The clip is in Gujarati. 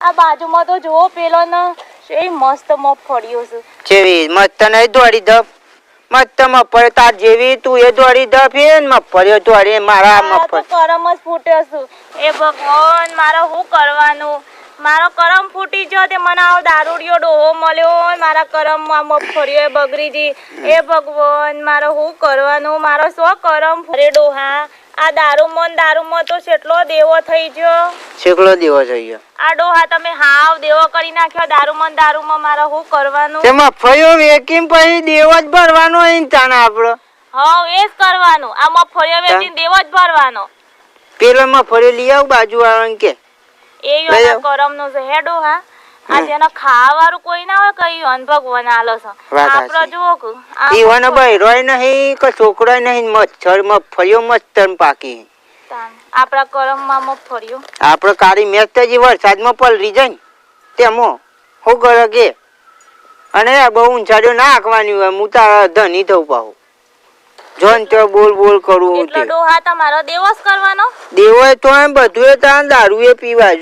આ બાજુમાં તો જુઓ પેલો ને એ મસ્ત મગફળીઓ છે. જેવી મસ્ત નહીં દોડી ધપ મસ્ત મગફળી તાર જેવી તું એ દોડી ધપ એ મગફળીઓ દોડી મારા મારા તો મગફળી કરમ જ ફૂટ્યો છું. એ ભગવાન મારે શું કરવાનું? મારો કરમ ફૂટી ગયો તે મને આવો દારૂડિયો ડોહો મળ્યો. મારા કરમમાં મગફળીઓ બગડી ગઈ. એ ભગવાન મારે શું કરવાનું? મારો શું કરમ ફરે ડોહા? આ દારૂમાં તો કેટલો દેવો થઈ ગયો. શેકલો દેવો થઈ ગયો. આ ડોહા તમે હાવ દેવો કરી નાખ્યો. દારૂમાં મારે શું કરવાનું? તે મગફળીઓ વેચીને પછી દેવો જ ભરવાનો અહીં તાને આપણો. હા એ જ કરવાનું. આ મગફળીઓ વેચીને દેવો જ ભરવાનો. પેલો મગફળીઓ લઈ આવ બાજુ વાળાને કે એ યોના કરમનો છે હે ડોહા. આ જેને ખાવાનું કોઈ ના હોય કઈ અન ભગવાન આલો છે. આપડે જુઓ કે પીવાનો બૈરોય નહીં કે છોકરો નહીં મચ્છર મગફળીઓ મસ્તર પાકી. આપડા કરમમાં મગફળીઓ આપડે કાળી મેચ જે વરસાદમાં પલરી જાય ને તેમાં શું કરે કે અને બહુ ઊંચાડ્યો ના આંકવાની હોય હું તારા ધની થઉં પાહું જોન તો બોલ કરું એટલે ડોહા તમારો દેવો જ કરવાનો. દેવો તો એમ બધું તાર દારૂ એ પીવા